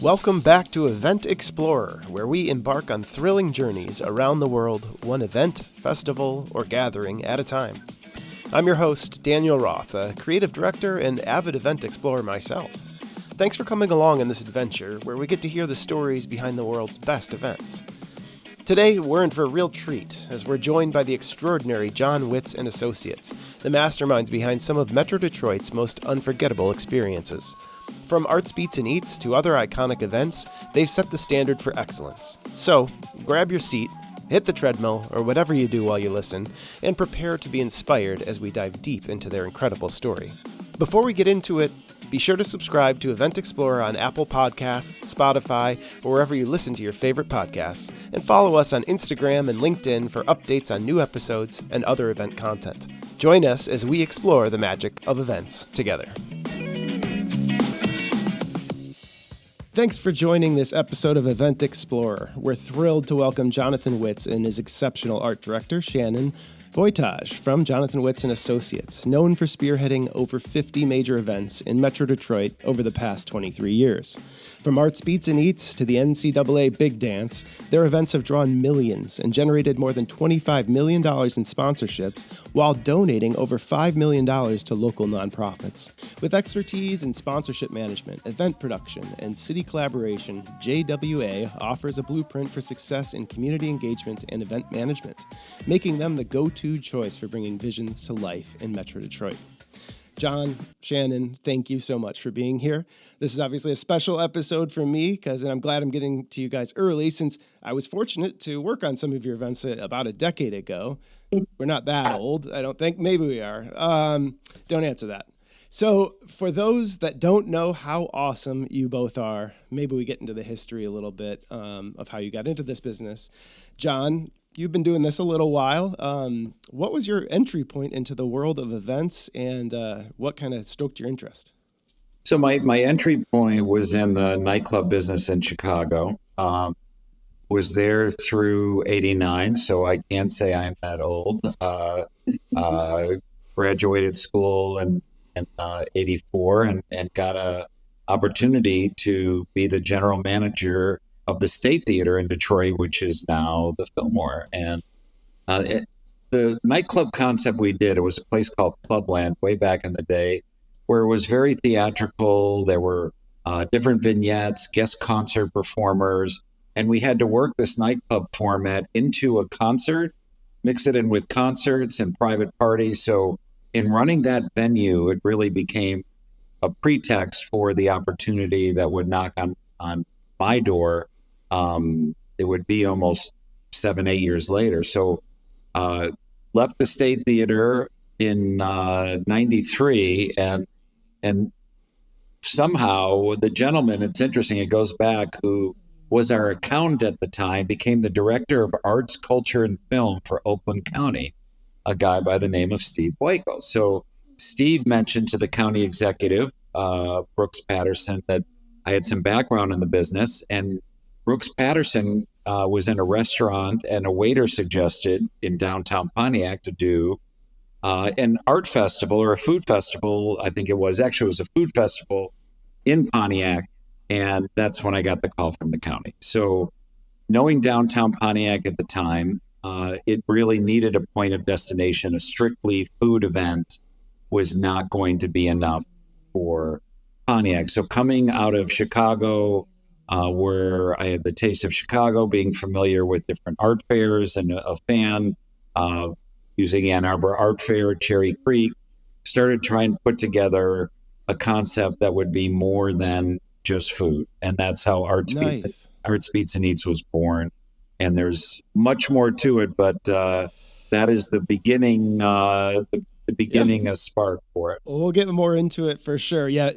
Welcome back to Event Explorer, where we embark on thrilling journeys around the world, one event, festival, or gathering at a time. I'm your host, Daniel Roth, a creative director and avid event explorer myself. Thanks for coming along on this adventure, where we get to hear the stories behind the world's best events. Today, we're in for a real treat, as we're joined by the extraordinary John Witz and Associates, the masterminds behind some of Metro Detroit's most unforgettable experiences. From Arts Beats and Eats to other iconic events, they've set the standard for excellence. So, grab your seat, hit the treadmill, or whatever you do while you listen, and prepare to be inspired as we dive deep into their incredible story. Before we get into it, be sure to subscribe to Event Explorer on Apple Podcasts, Spotify, or wherever you listen to your favorite podcasts, and follow us on Instagram and LinkedIn for updates on new episodes and other event content. Join us as we explore the magic of events together. Thanks for joining this episode of Event Explorer. We're thrilled to welcome Jonathan Witz and his exceptional art director, Shannon, Wojtas from Jonathan Witz and Associates, known for spearheading over 50 major events in Metro Detroit over the past 23 years. From Arts Beats and Eats to the NCAA Big Dance, their events have drawn millions and generated more than $25 million in sponsorships while donating over $5 million to local nonprofits. With expertise in sponsorship management, event production, and city collaboration, JWA offers a blueprint for success in community engagement and event management, making them the go-to choice for bringing visions to life in Metro Detroit. John, Shannon, thank you so much for being here. This is obviously a special episode for me and I'm glad I'm getting to you guys early since I was fortunate to work on some of your events about a decade ago. We're not that old, I don't think. Maybe we are. Don't answer that. So for those that don't know how awesome you both are, maybe we get into the history a little bit of how you got into this business. John, you've been doing this a little while. What was your entry point into the world of events, and what kind of stoked your interest? So my entry point was in the nightclub business in Chicago. Was there through '89, so I can't say I'm that old. Graduated school in '84 and got a opportunity to be the general manager of the State Theater in Detroit, which is now the Fillmore. And the nightclub concept we did, it was a place called Clubland way back in the day, where it was very theatrical. There were different vignettes, guest concert performers, and we had to work this nightclub format into a concert, mix it in with concerts and private parties. So in running that venue, it really became a pretext for the opportunity that would knock on my door. It would be almost 7-8 years later. So left the State Theater in '93, and somehow the gentleman, it's interesting, it goes back, who was our accountant at the time, became the director of arts, culture, and film for Oakland County, a guy by the name of Steve Boyko. So Steve mentioned to the county executive, Brooks Patterson, that I had some background in the business, and Brooks Patterson was in a restaurant, and a waiter suggested in downtown Pontiac to do an art festival or a food festival. I think it was a food festival in Pontiac. And that's when I got the call from the county. So knowing downtown Pontiac at the time, it really needed a point of destination. A strictly food event was not going to be enough for Pontiac. So coming out of Chicago, where I had the taste of Chicago, being familiar with different art fairs and a fan, using Ann Arbor Art Fair, Cherry Creek, started trying to put together a concept that would be more than just food. And that's how Arts Beats and Eats was born. And there's much more to it, but that is the beginning, a spark for it. Well, we'll get more into it for sure. Yeah.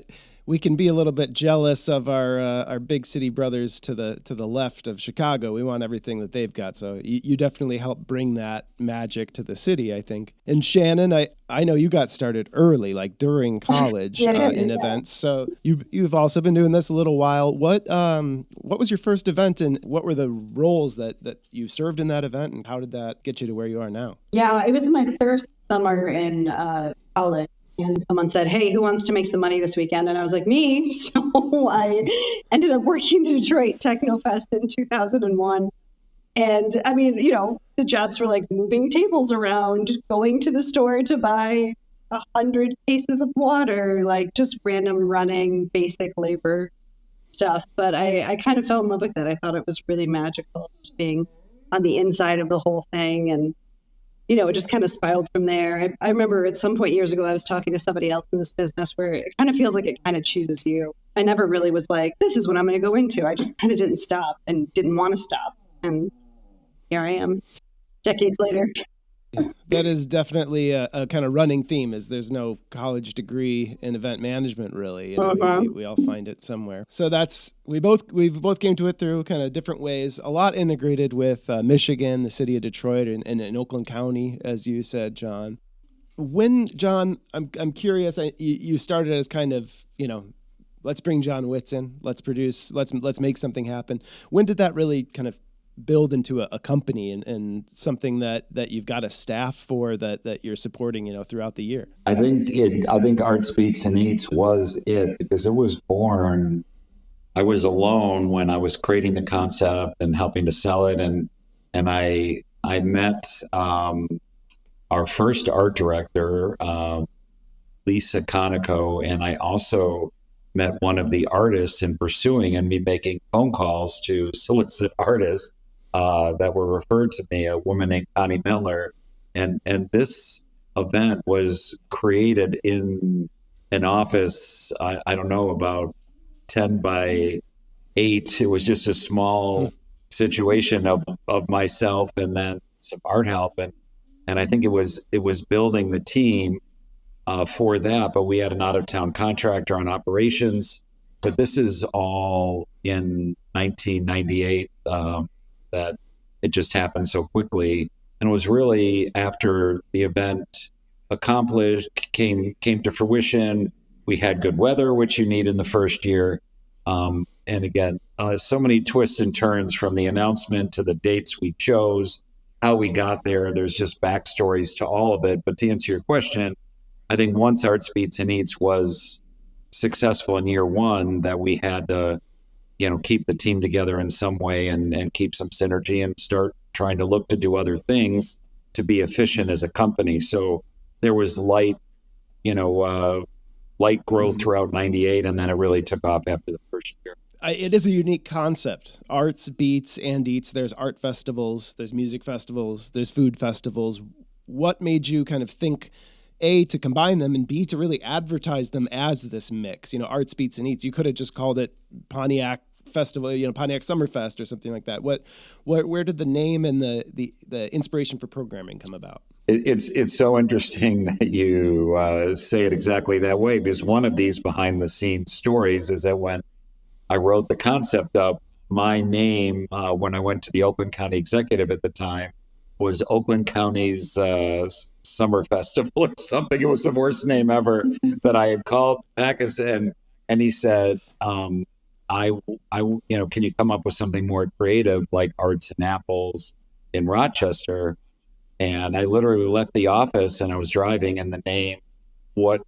We can be a little bit jealous of our big city brothers to the left of Chicago. We want everything that they've got. So you definitely help bring that magic to the city, I think. And Shannon, I know you got started early, like during college in events. So you've also been doing this a little while. What was your first event, and what were the roles that you served in that event, and how did that get you to where you are now? Yeah, it was my first summer in college. And someone said, hey, who wants to make some money this weekend? And I was like, me. So I ended up working the Detroit Technofest in 2001. And I mean, the jobs were like moving tables around, going to the store to buy 100 cases of water, like just random running basic labor stuff. But I kind of fell in love with it. I thought it was really magical just being on the inside of the whole thing. And it just kind of spiraled from there. I remember at some point years ago, I was talking to somebody else in this business where it kind of feels like it kind of chooses you. I never really was like, this is what I'm going to go into. I just kind of didn't stop and didn't want to stop. And here I am, decades later. That is definitely a kind of running theme, is there's no college degree in event management, really. We all find it somewhere. So we both came to it through kind of different ways, a lot integrated with Michigan, the city of Detroit, and in Oakland County, as you said, John. John, I'm curious, you started as kind of, let's bring John Witz in, let's make something happen. When did that really kind of build into a company and something that you've got a staff for that you're supporting, throughout the year? I think Arts Beats and Eats was it, because it was born. I was alone when I was creating the concept and helping to sell it, and I met our first art director, Lisa Conoco, and I also met one of the artists in pursuing and me making phone calls to solicit artists that were referred to me, a woman named Connie Miller. And this event was created in an office, I don't know, about 10 by 8. It was just a small situation of myself and then some art help. And I think it was building the team for that, but we had an out-of-town contractor on operations. But this is all in 1998. That it just happened so quickly, and it was really after the event accomplished came to fruition. We had good weather, which you need in the first year, and again, so many twists and turns from the announcement to the dates we chose, how we got there. There's just backstories to all of it. But to answer your question, I think once Arts Beats and Eats was successful in year one, that we had to keep the team together in some way and keep some synergy and start trying to look to do other things to be efficient as a company. So there was light growth throughout 98, and then it really took off after the first year. It is a unique concept. Arts Beats and Eats. There's art festivals, there's music festivals, there's food festivals. What made you kind of think, A, to combine them, and B, to really advertise them as this mix? Arts Beats and Eats. You could have just called it Pontiac Festival, Pontiac Summerfest or something like that. Where did the name and the inspiration for programming come about? It's so interesting that you say it exactly that way, because one of these behind the scenes stories is that when I wrote the concept up, my name, when I went to the Oakland County executive at the time, was Oakland County's Summer Festival or something. It was the worst name ever that I had called Bacchus, and he said, can you come up with something more creative, like Arts and Apples in Rochester? And I literally left the office and I was driving, and the name, what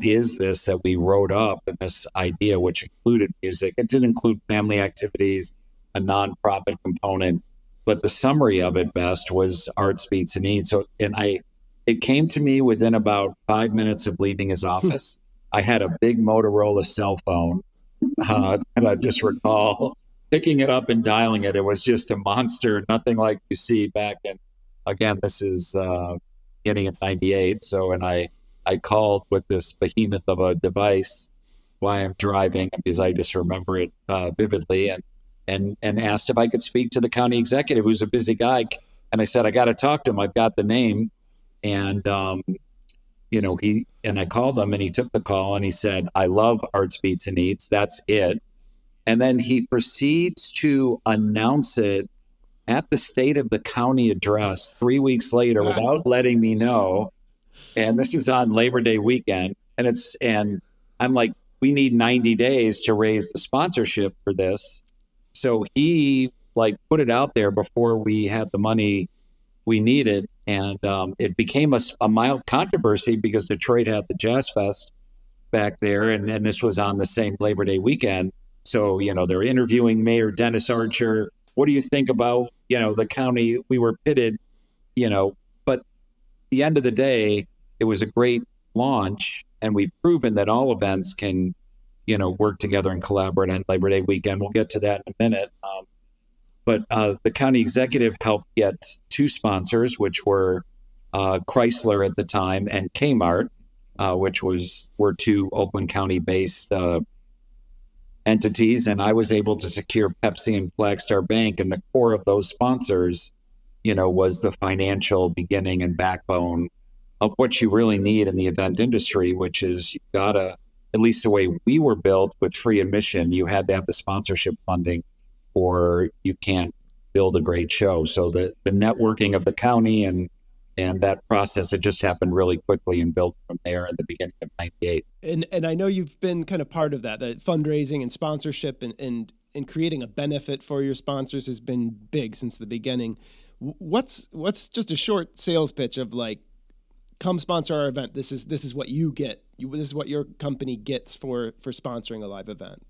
is this that we wrote up, and this idea, which included music. It did include family activities, a nonprofit component, but the summary of it best was Arts Beats and Eats. It came to me within about 5 minutes of leaving his office. I had a big Motorola cell phone, and I just recall picking it up and dialing it. It was just a monster, nothing like you see back in, again, this is getting at 98. So, and I called with this behemoth of a device while I'm driving, because I just remember it vividly, and asked if I could speak to the county executive, who's a busy guy. And I said, I got to talk to him. I've got the name. And, I called him, and he took the call, and he said, I love Arts Beats and Eats. That's it. And then he proceeds to announce it at the State of the County address 3 weeks later without letting me know. And this is on Labor Day weekend. And I'm like, we need 90 days to raise the sponsorship for this. So he put it out there before we had the money we needed. And it became a mild controversy because Detroit had the Jazz Fest back there, and this was on the same Labor Day weekend. So, they're interviewing Mayor Dennis Archer. What do you think about, the county? We were pitted, but at the end of the day, it was a great launch, and we've proven that all events can, work together and collaborate on Labor Day weekend. We'll get to that in a minute. But the county executive helped get two sponsors, which were Chrysler at the time and Kmart, which were two Oakland County-based entities. And I was able to secure Pepsi and Flagstar Bank. And the core of those sponsors, was the financial beginning and backbone of what you really need in the event industry, which is you've got to, at least the way we were built with free admission, you had to have the sponsorship funding or you can't build a great show. So the networking of the county and that process, it just happened really quickly and built from there at the beginning of '98. And I know you've been kind of part of that, the fundraising and sponsorship and creating a benefit for your sponsors has been big since the beginning. What's just a short sales pitch of like, come sponsor our event. This is what you get. This is what your company gets for sponsoring a live event.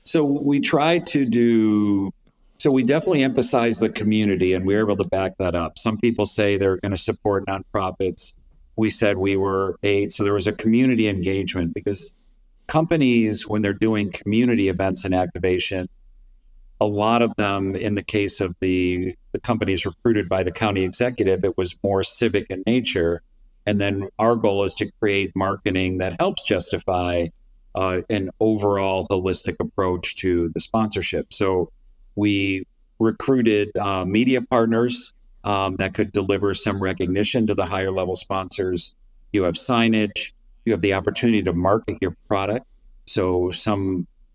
So we try to do, so we definitely emphasize the community, and we were able to back that up. Some people say they're going to support nonprofits. We said we were aid. So there was a community engagement because companies, when they're doing community events and activation, a lot of them, in the case of the companies recruited by the county executive, it was more civic in nature. And then our goal is to create marketing that helps justify an overall holistic approach to the sponsorship. So we recruited media partners that could deliver some recognition to the higher level sponsors. You have signage, you have the opportunity to market your product. So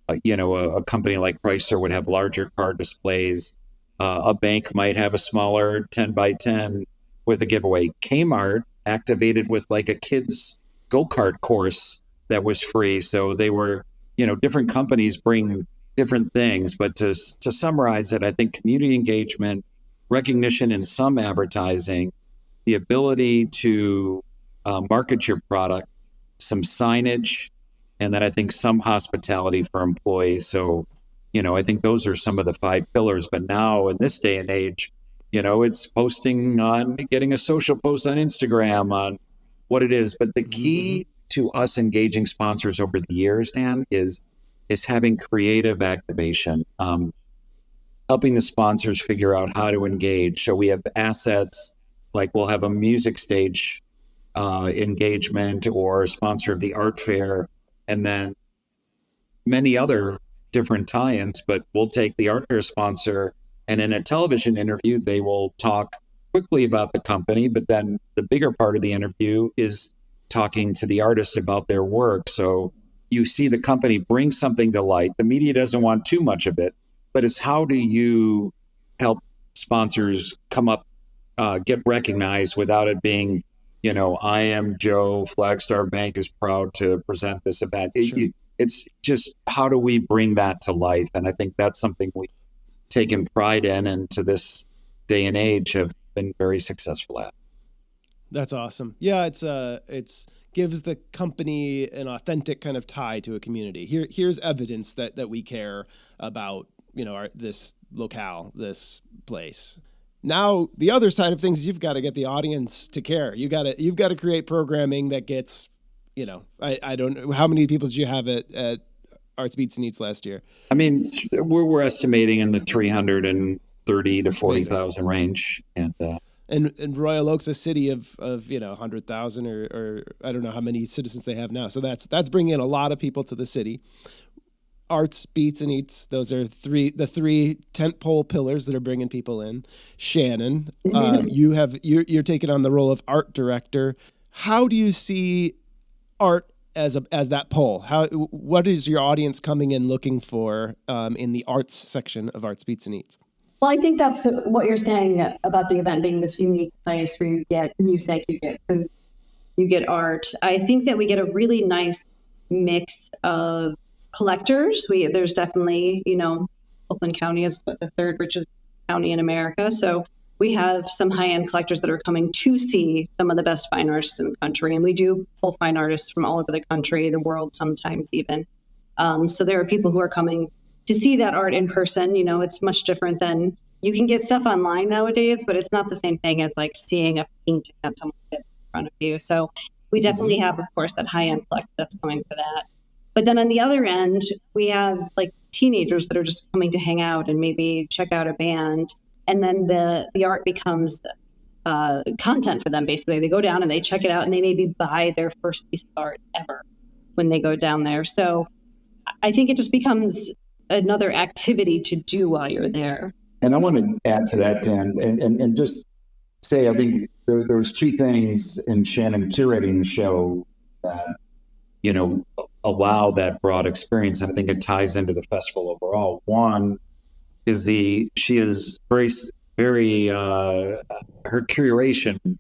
a company like Chrysler would have larger car displays. A bank might have a smaller 10 by 10 with a giveaway. Kmart activated with like a kid's go-kart course that was free. So they were, different companies bring different things. But to summarize it, I think community engagement, recognition in some advertising, the ability to market your product, some signage, and then I think some hospitality for employees. So, I think those are some of the 5 pillars. But now in this day and age, it's posting on, getting a social post on Instagram on what it is. But the key to us engaging sponsors over the years, Dan, is having creative activation, helping the sponsors figure out how to engage. So we have assets like we'll have a music stage engagement or sponsor of the art fair, and then many other different tie-ins. But we'll take the art fair sponsor, and in a television interview, they will talk quickly about the company, but then the bigger part of the interview is talking to the artist about their work. So you see the company bring something to light. The media doesn't want too much of it, but it's how do you help sponsors come up, get recognized without it being, I am Joe, Flagstar Bank is proud to present this event. Sure. It's just, how do we bring that to life? And I think that's something we've taken pride in, and to this day and age have been very successful at. That's awesome. Yeah, it's gives the company an authentic kind of tie to a community. Here's evidence that we care about, this locale, this place. Now, the other side of things is you've got to get the audience to care. You've got to create programming that gets, I don't know, how many people did you have at Arts, Beats, and Eats last year? I mean, we're estimating in the 330 to 40,000 range. And Royal Oak's a city of 100,000 or I don't know how many citizens they have now. So that's bringing in a lot of people to the city. Arts, Beats, and Eats, those are the three tentpole pillars that are bringing people in. Shannon, you're taking on the role of art director. How do you see art as that pole? What is your audience coming in looking for in the arts section of Arts, Beats, and Eats? Well, I think that's what you're saying about the event being this unique place where you get music, you get food, you get art. I think that we get a really nice mix of collectors. There's definitely, Oakland County is the third richest county in America. So we have some high-end collectors that are coming to see some of the best fine artists in the country. And we do pull fine artists from all over the country, the world sometimes even. So there are people who are coming to see that art in person. You know, it's much different than, you can get stuff online nowadays, but it's not the same thing as like seeing a painting that someone did in front of you. So we definitely have, of course, that high-end collector that's coming for that. But then on the other end, we have like teenagers that are just coming to hang out and maybe check out a band. And then the art becomes content for them, basically. They go down and they check it out, and they maybe buy their first piece of art ever when they go down there. So I think it just becomes another activity to do while you're there. And I want to add to that, Dan, and just say, I think there was two things in Shannon curating the show that, you know, allow that broad experience. And I think it ties into the festival overall. One is she is very, her curation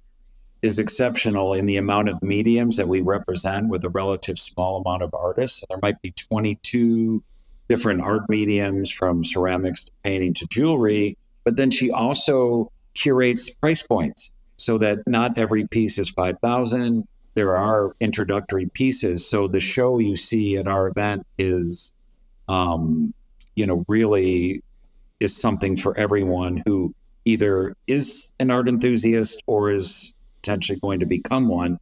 is exceptional in the amount of mediums that we represent with a relative small amount of artists. So there might be 22 different art mediums, from ceramics to painting to jewelry, but then she also curates price points so that not every piece is 5,000. There are introductory pieces. So the show you see at our event is, really is something for everyone who either is an art enthusiast or is potentially going to become one.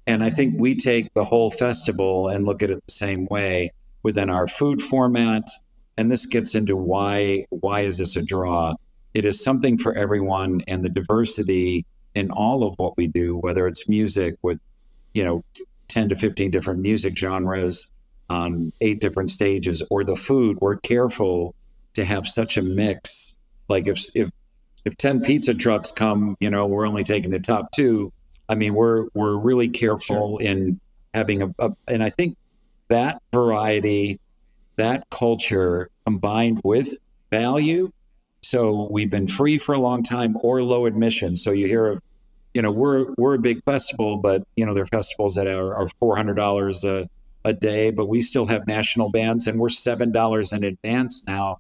And I think we take the whole festival and look at it the same way within our food format. And this gets into why is this a draw? It is something for everyone, and the diversity in all of what we do, whether it's music with, 10 to 15 different music genres on 8 different stages, or the food, we're careful to have such a mix. Like if 10 pizza trucks come, we're only taking the top 2. I mean, we're really careful in having and I think that variety, that culture combined with value. So we've been free for a long time or low admission. So you hear of, we're a big festival, but there are festivals that are $400 a day, but we still have national bands, and we're $7 in advance now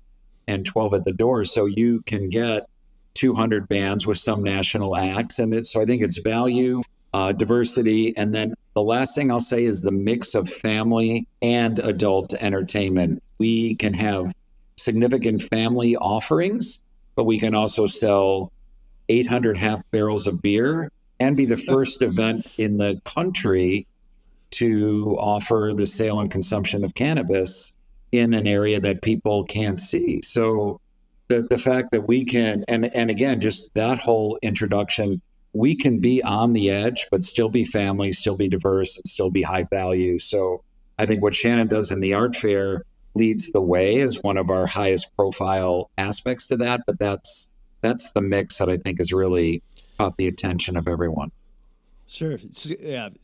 and 12 at the door. So you can get 200 bands with some national acts. And so I think it's value, diversity. And then the last thing I'll say is the mix of family and adult entertainment. We can have significant family offerings, but we can also sell 800 half barrels of beer and be the first event in the country to offer the sale and consumption of cannabis in an area that people can't see. So the fact that we can, and again, just that whole introduction, we can be on the edge, but still be family, still be diverse, and still be high value. So I think what Shannon does in the art fair leads the way as one of our highest profile aspects to that. But that's the mix that I think has really caught the attention of everyone. Sure. It's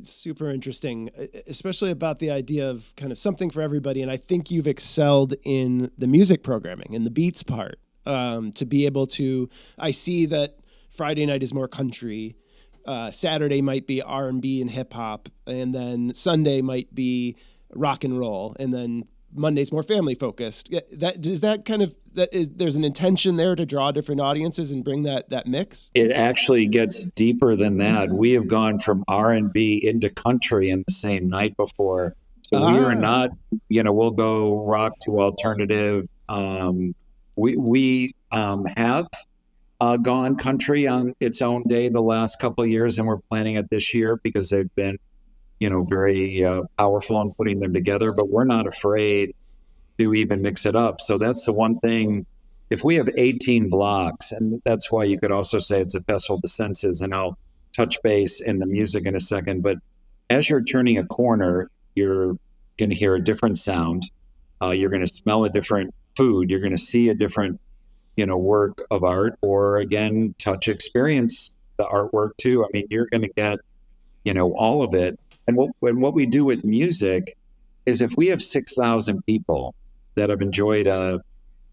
super interesting, especially about the idea of kind of something for everybody. And I think you've excelled in the music programming, in the beats part, to be able to, I see that Friday night is more country, Saturday might be R&B and hip hop, and then Sunday might be rock and roll, and then Monday's more family focused. There's an intention there to draw different audiences and bring that mix? It actually gets deeper than that. We have gone from R&B into country in the same night before. So we are not, we'll go rock to alternative. We have gone country on its own day the last couple of years, and we're planning it this year because they've been very powerful in putting them together, but we're not afraid to even mix it up. So that's the one thing. If we have 18 blocks, and that's why you could also say it's a festival of the senses, and I'll touch base in the music in a second, but as you're turning a corner, you're going to hear a different sound. You're going to smell a different food. You're going to see a different, work of art, or again, touch, experience the artwork too. I mean, you're going to get, all of it. And what we do with music is, if we have 6,000 people that have enjoyed a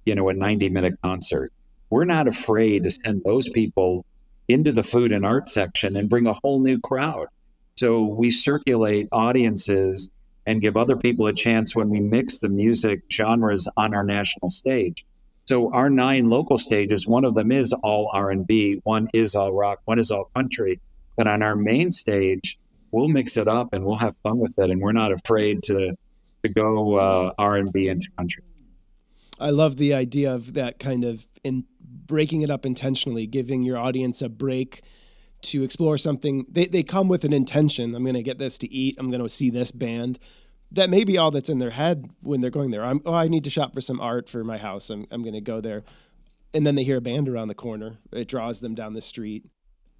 90-minute concert, we're not afraid to send those people into the food and art section and bring a whole new crowd. So we circulate audiences and give other people a chance when we mix the music genres on our national stage. So our 9 local stages, one of them is all R&B, one is all rock, one is all country. But on our main stage, we'll mix it up and we'll have fun with it, and we're not afraid to go R&B into country. I love the idea of that kind of in breaking it up intentionally, giving your audience a break to explore something. They come with an intention. I'm going to get this to eat. I'm going to see this band. That may be all that's in their head when they're going there. I need to shop for some art for my house. I'm going to go there. And then they hear a band around the corner. It draws them down the street.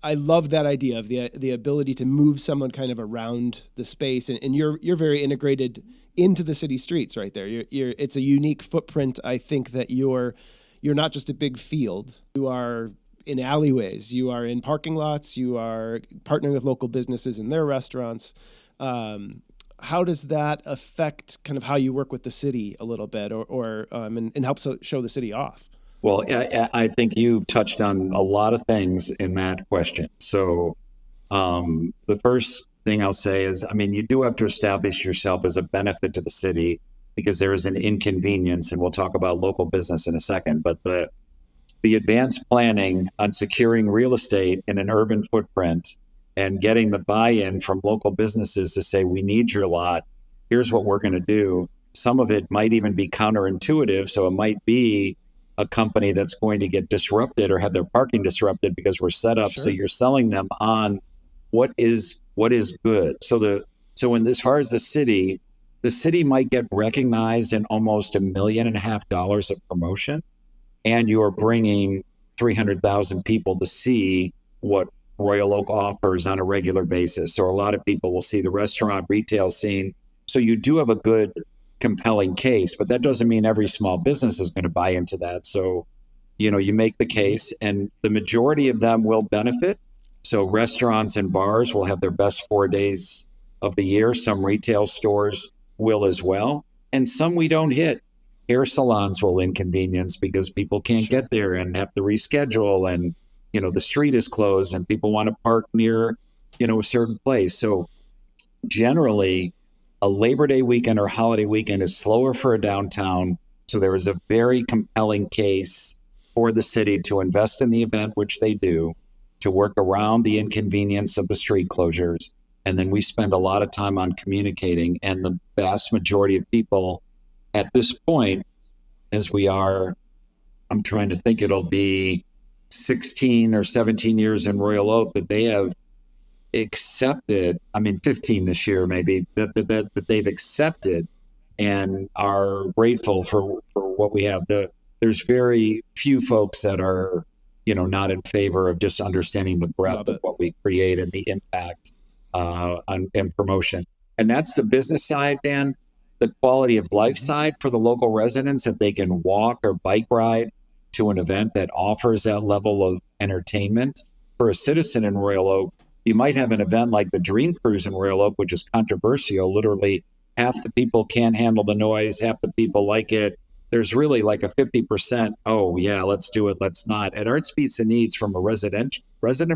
I love that idea of the ability to move someone kind of around the space, and you're very integrated into the city streets right there. It's a unique footprint. I think that you're not just a big field. You are in alleyways. You are in parking lots. You are partnering with local businesses in their restaurants. How does that affect kind of how you work with the city a little bit, and help show the city off? Well, I think you touched on a lot of things in that question. So the first thing I'll say is, I mean, you do have to establish yourself as a benefit to the city, because there is an inconvenience, and we'll talk about local business in a second. But the advanced planning on securing real estate in an urban footprint and getting the buy-in from local businesses to say, we need your lot, here's what we're going to do. Some of it might even be counterintuitive. So it might be a company that's going to get disrupted or have their parking disrupted because we're set up. Sure. So you're selling them on what is good. So as far as the city might get recognized in almost $1.5 million of promotion, and you're bringing 300,000 people to see what Royal Oak offers on a regular basis. So a lot of people will see the restaurant retail scene. So you do have a good, compelling case, but that doesn't mean every small business is going to buy into that. So, you make the case, and the majority of them will benefit. So restaurants and bars will have their best 4 days of the year. Some retail stores will as well. And some we don't hit. Hair salons will inconvenience because people can't Sure. get there and have to reschedule, and, the street is closed and people want to park near, a certain place. So generally, a Labor Day weekend or holiday weekend is slower for a downtown. So there is a very compelling case for the city to invest in the event, which they do, to work around the inconvenience of the street closures. And then we spend a lot of time on communicating. And the vast majority of people at this point, as we are, I'm trying to think, it'll be 16 or 17 years in Royal Oak, that they have accepted, 15 this year maybe, that they've accepted and are grateful for what we have. There's very few folks that are, not in favor of just understanding the breadth of what we create and the impact and promotion. And that's the business side, Dan. The quality of life side for the local residents, if they can walk or bike ride to an event that offers that level of entertainment. For a citizen in Royal Oak, you might have an event like the Dream Cruise in Royal Oak, which is controversial. Literally, half the people can't handle the noise, half the people like it. There's really like a 50%, oh yeah, let's do it, let's not. At Arts Beats and Needs, from a resident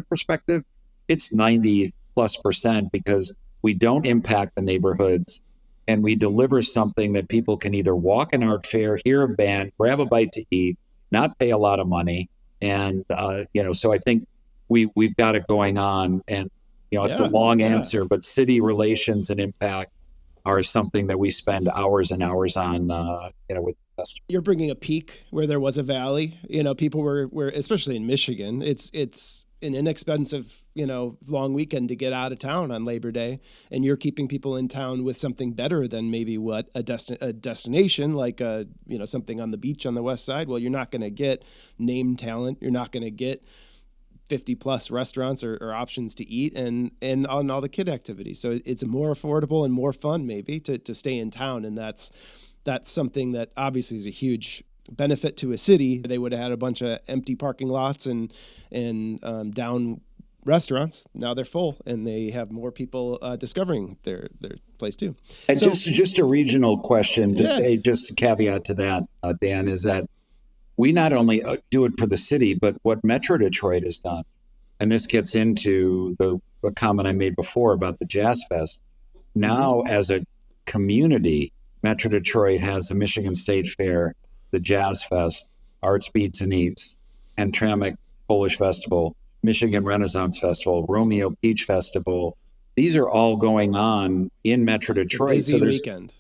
perspective, it's 90+%, because we don't impact the neighborhoods, and we deliver something that people can either walk an art fair, hear a band, grab a bite to eat, not pay a lot of money. And, so I think we've got it going on, and, it's a long answer, but city relations and impact are something that we spend hours and hours on, with customers. You're bringing a peak where there was a valley. People were especially in Michigan. It's an inexpensive, long weekend to get out of town on Labor Day, and you're keeping people in town with something better than maybe what a destination like something on the beach on the west side. Well, you're not going to get name talent. You're not going to get 50+ restaurants or options to eat and on all the kid activities. So it's more affordable and more fun maybe to stay in town. And that's something that obviously is a huge benefit to a city. They would have had a bunch of empty parking lots and down restaurants. Now they're full, and they have more people discovering their place too. And so, just a regional question, just a caveat to that, Dan, is that we not only do it for the city, but what Metro Detroit has done. And this gets into the comment I made before about the Jazz Fest. Now, as a community, Metro Detroit has the Michigan State Fair, the Jazz Fest, Arts, Beats, and Eats, Hamtramck Polish Festival, Michigan Renaissance Festival, Romeo Peach Festival. These are all going on in Metro Detroit. Busy weekend.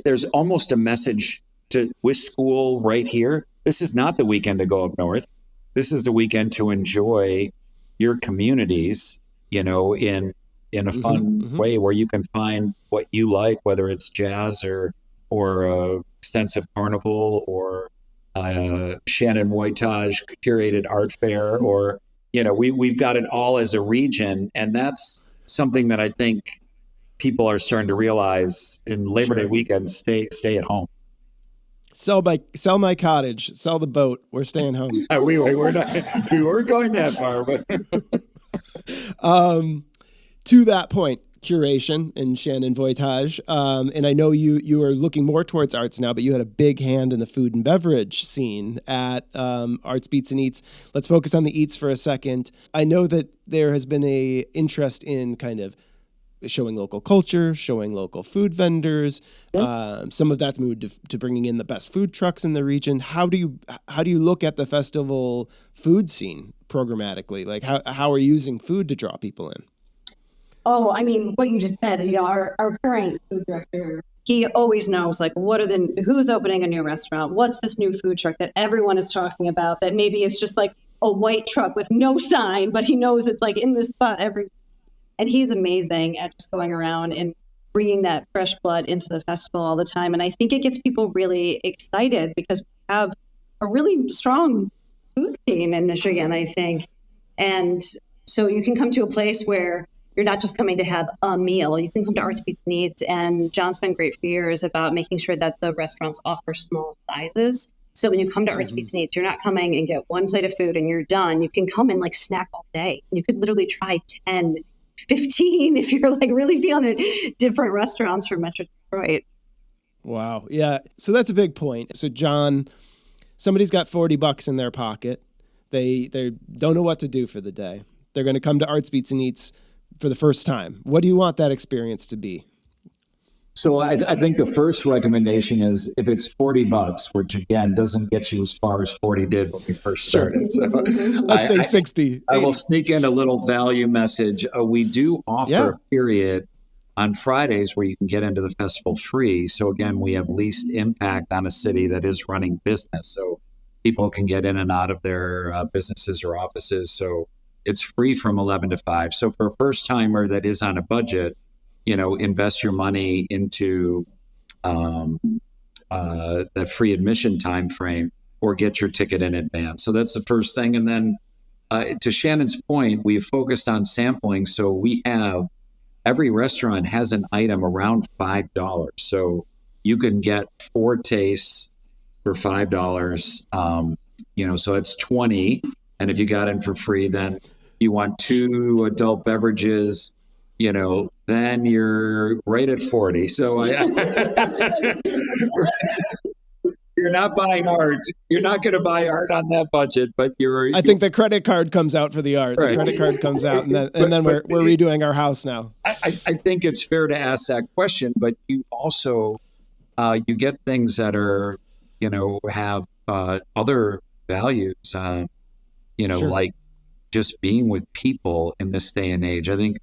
There's almost a message to with school right here. This is not the weekend to go up north. This is the weekend to enjoy your communities, in a fun way where you can find what you like, whether it's jazz or extensive carnival or Shannon Wojtas curated art fair, or we've got it all as a region, and that's something that I think people are starting to realize in Labor Day weekend. Stay at home. Sell my cottage, sell the boat. We're staying home. We weren't going that far, but to that point, curation and Shannon Wojtas. And I know you are looking more towards arts now, but you had a big hand in the food and beverage scene at Arts, Beats, and Eats. Let's focus on the eats for a second. I know that there has been a interest in kind of showing local culture, showing local food vendors. Some of that's moved to bringing in the best food trucks in the region. How do you look at the festival food scene programmatically? Like how are you using food to draw people in? Oh, I mean, what you just said, our current food director, he always knows like who's opening a new restaurant? What's this new food truck that everyone is talking about that maybe it's just like a white truck with no sign, but he knows it's like in this spot and he's amazing at just going around and bringing that fresh blood into the festival all the time. And I think it gets people really excited because we have a really strong food scene in Michigan, I think. And so you can come to a place where you're not just coming to have a meal. You can come to Arts, Beats, and Eats. And John's been great for years about making sure that the restaurants offer small sizes. So when you come to Arts, Beats, and Eats, you're not coming and get one plate of food and you're done. You can come and like snack all day. You could literally try 10 15 if you're like really feeling it, different restaurants from Metro Detroit. Wow. Yeah. So that's a big point. So John, somebody's got $40 in their pocket. They don't know what to do for the day. They're going to come to Arts, Beats, and Eats for the first time. What do you want that experience to be? So I think the first recommendation is if it's $40, which again doesn't get you as far as 40 did when we first started. So let's say 60. I will sneak in a little value message. We do offer a period on Fridays where you can get into the festival free. So again, we have least impact on a city that is running business. So people can get in and out of their businesses or offices. So it's free from 11 to 5. So for a first timer that is on a budget, invest your money into the free admission time frame or get your ticket in advance. So that's the first thing. And then to Shannon's point, we focused on sampling. So we have every restaurant has an item around $5. So you can get 4 tastes for $5. So it's 20. And if you got in for free, then you want 2 adult beverages, then you're right at 40. So you're not buying art. You're not going to buy art on that budget, but I think the credit card comes out for the art. Right. The credit card comes out, and then we're redoing our house now. I think it's fair to ask that question, but you also you get things that are have other values. Sure. Like just being with people in this day and age. I think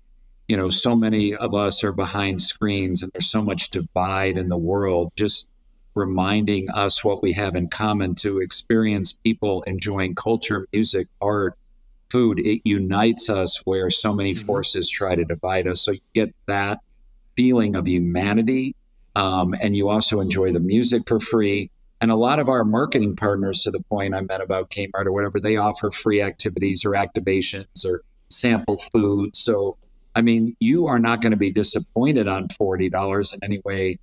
so many of us are behind screens and there's so much divide in the world, just reminding us what we have in common to experience people enjoying culture, music, art, food. It unites us where so many forces try to divide us. So you get that feeling of humanity. And you also enjoy the music for free. And a lot of our marketing partners, to the point I meant about Kmart or whatever, they offer free activities or activations or sample food. So I mean, you are not going to be disappointed on $40 in any way,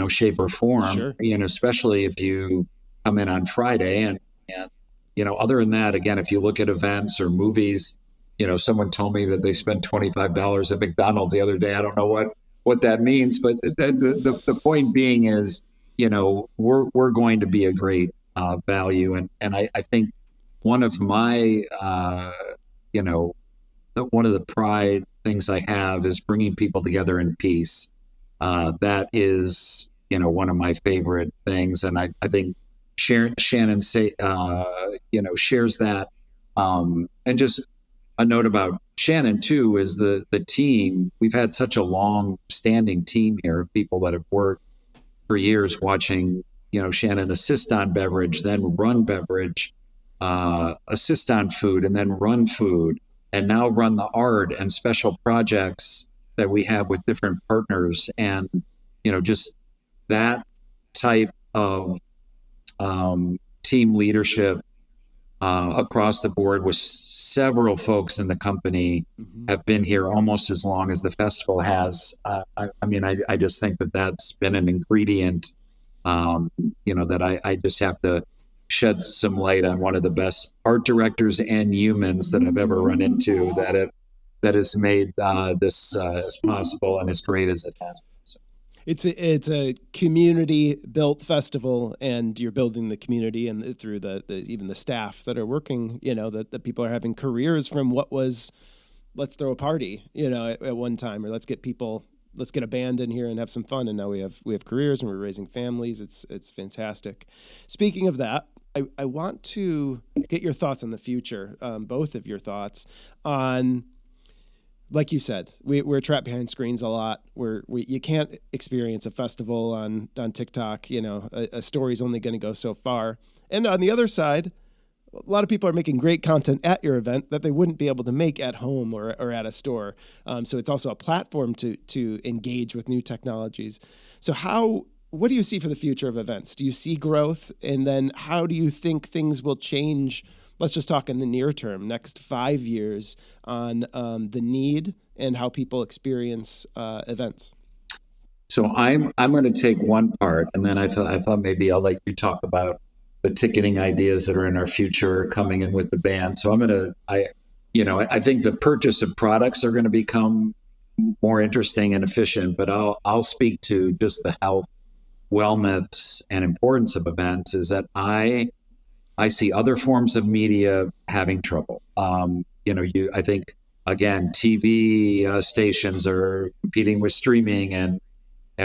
shape or form, sure. Especially if you come in on Friday and other than that, again, if you look at events or movies, someone told me that they spent $25 at McDonald's the other day. I don't know what that means, but the point being is, we're going to be a great value. And I think one of my, one of the pride things I have is bringing people together in peace. That is, one of my favorite things. And I think Shannon shares that. And just a note about Shannon too is the team. We've had such a long standing team here of people that have worked for years watching, Shannon assist on beverage, then run beverage, assist on food, and then run food, and now run the art and special projects that we have with different partners. And, just that type of team leadership across the board with several folks in the company have been here almost as long as the festival has. I just think that that's been an ingredient, that I just have to shed some light on one of the best art directors and humans that I've ever run into that has made this as possible and as great as it has been. So. It's a community built festival, and you're building the community and through the even the staff that are working, that people are having careers from what was, let's throw a party, at one time, or let's get a band in here and have some fun. And now we have careers and we're raising families. It's fantastic. Speaking of that, I want to get your thoughts on the future, both of your thoughts on, like you said, we're trapped behind screens a lot. You can't experience a festival on TikTok. A story's only going to go so far. And on the other side, a lot of people are making great content at your event that they wouldn't be able to make at home or at a store. So it's also a platform to engage with new technologies. So what do you see for the future of events? Do you see growth? And then how do you think things will change? Let's just talk in the near term, next 5 years, on the need and how people experience events. So I'm going to take one part, and then I thought maybe I'll let you talk about the ticketing ideas that are in our future coming in with the band. So I think the purchase of products are going to become more interesting and efficient, but I'll speak to just the health, wellness, and importance of events. Is that I see other forms of media having trouble. I think, again, TV stations are competing with streaming, and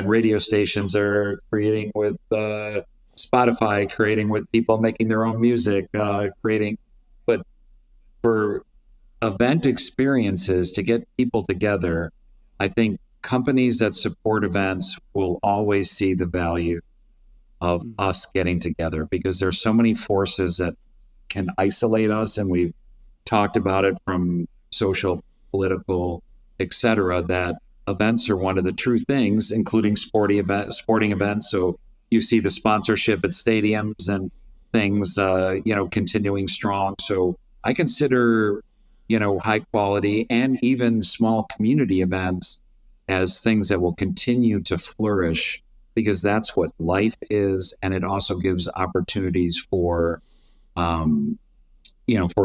radio stations are creating with Spotify, creating with people making their own music, but for event experiences to get people together, I think companies that support events will always see the value of us getting together, because there's so many forces that can isolate us. And we've talked about it from social, political, etc., that events are one of the true things, including sporting events. So you see the sponsorship at stadiums and things, continuing strong. So I consider, high quality and even small community events as things that will continue to flourish, because that's what life is. And it also gives opportunities for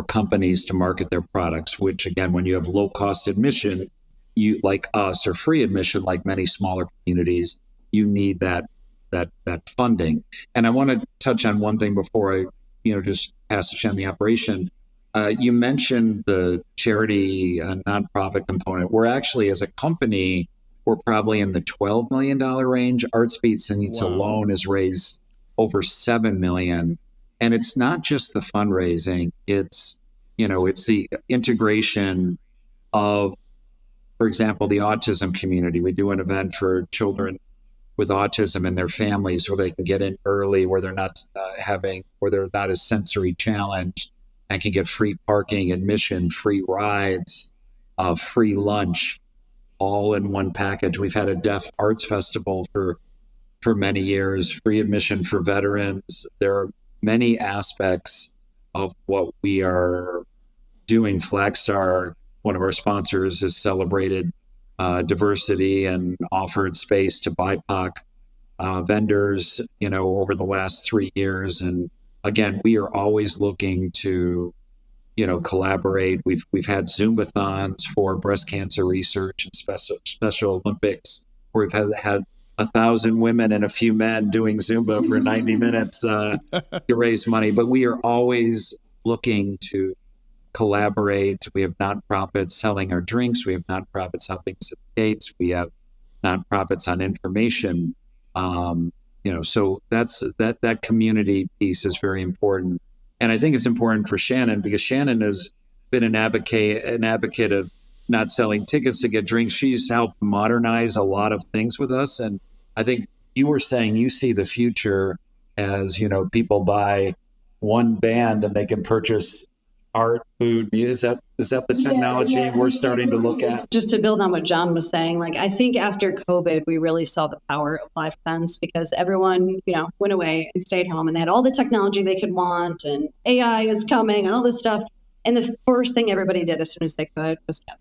companies to market their products, which, again, when you have low cost admission, you, like us, or free admission, like many smaller communities, you need that funding. And I want to touch on one thing before I, just pass to Shannon the operation. You mentioned the charity nonprofit component. We're actually, as a company, we're probably in the $12 million range. Artsbeats and Eats alone has raised over $7 million. And it's not just the fundraising, it's the integration of, for example, the autism community. We do an event for children with autism and their families where they can get in early, where they're not as sensory challenged, and can get free parking, admission, free rides, free lunch, all in one package. We've had a deaf arts festival for many years, free admission for veterans. There are many aspects of what we are doing. Flagstar, one of our sponsors, has celebrated diversity and offered space to BIPOC vendors, over the last 3 years. And again, we are always looking to, collaborate. We've had Zumbathons for breast cancer research and Special Olympics, where we've had 1,000 women and a few men doing Zumba for 90 minutes to raise money. But we are always looking to collaborate. We have nonprofits selling our drinks. We have nonprofits helping us at the gates. We have nonprofits on information. So that community piece is very important. And I think it's important for Shannon because Shannon has been an advocate of not selling tickets to get drinks. She's helped modernize a lot of things with us. And I think you were saying you see the future as, people buy one band and they can purchase art, food. Is that the technology we're starting to look at? Just to build on what John was saying, I think after COVID, we really saw the power of live events because everyone, went away and stayed home and they had all the technology they could want and AI is coming and all this stuff. And the first thing everybody did as soon as they could was gather.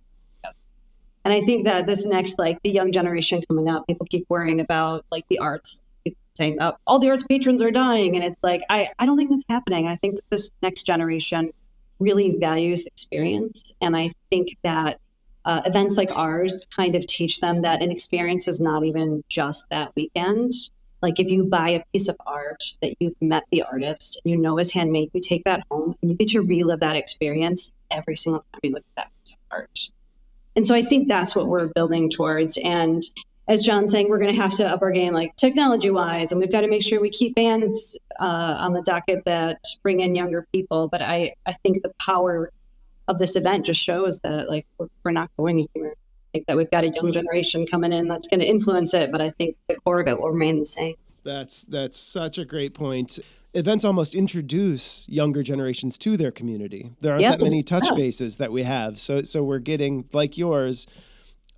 And I think that this next, the young generation coming up, people keep worrying about the arts, people saying, oh, all the arts patrons are dying. And it's I don't think that's happening. I think that this next generation really values experience. And I think that events like ours kind of teach them that an experience is not even just that weekend. If you buy a piece of art that you've met the artist and is handmade, you take that home and you get to relive that experience every single time you look at that piece of art. And so I think that's what we're building towards. And as John's saying, we're going to have to up our game, technology-wise, and we've got to make sure we keep bands on the docket that bring in younger people. But I think the power of this event just shows that we're not going anywhere. I think that we've got a young generation coming in that's going to influence it, but I think the core of it will remain the same. That's such a great point. Events almost introduce younger generations to their community. There aren't that many touch bases that we have. So we're getting, like yours,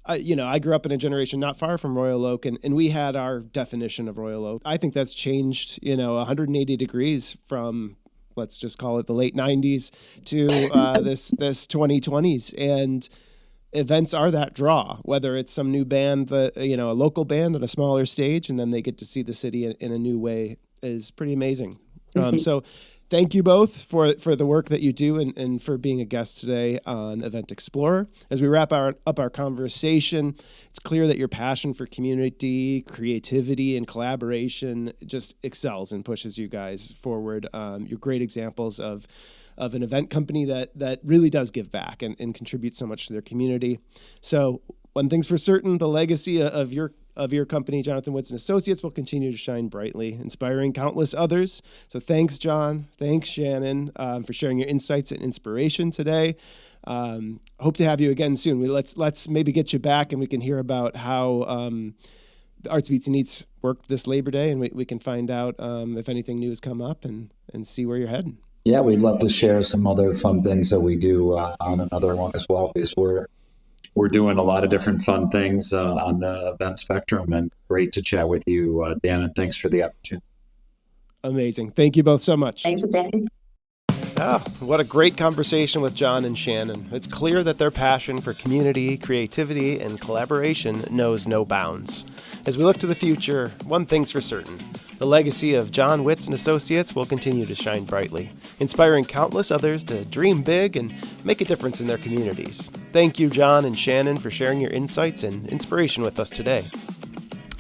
I grew up in a generation not far from Royal Oak, and we had our definition of Royal Oak. I think that's changed, 180 degrees from, let's just call it the late 90s to this 2020s. And events are that draw, whether it's some new band, a local band on a smaller stage, and then they get to see the city in a new way is pretty amazing. So thank you both for the work that you do and for being a guest today on Event Explorer. As we wrap up our conversation, it's clear that your passion for community, creativity, and collaboration just excels and pushes you guys forward. You're great examples of an event company that really does give back and contribute so much to their community. So one thing's for certain, the legacy of your company, Jonathan Witz & Associates, will continue to shine brightly, inspiring countless others. So thanks, John. Thanks, Shannon, for sharing your insights and inspiration today. Hope to have you again soon. Let's maybe get you back and we can hear about how the Arts Beats and Eats worked this Labor Day, and we can find out if anything new has come up and see where you're heading. Yeah, we'd love to share some other fun things that we do on another one as well, because we're doing a lot of different fun things on the event spectrum, and great to chat with you, Dan, and thanks for the opportunity. Amazing. Thank you both so much. Thanks, Dan. Oh, what a great conversation with John and Shannon. It's clear that their passion for community, creativity, and collaboration knows no bounds. As we look to the future, one thing's for certain. The legacy of John Witz & Associates will continue to shine brightly, inspiring countless others to dream big and make a difference in their communities. Thank you, John and Shannon, for sharing your insights and inspiration with us today.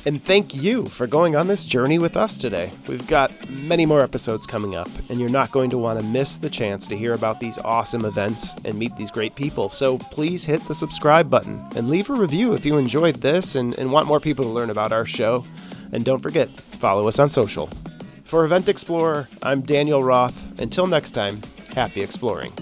And thank you for going on this journey with us today. We've got many more episodes coming up, and you're not going to want to miss the chance to hear about these awesome events and meet these great people. So please hit the subscribe button and leave a review if you enjoyed this and want more people to learn about our show. And don't forget, follow us on social. For Event Explorer, I'm Daniel Roth. Until next time, happy exploring.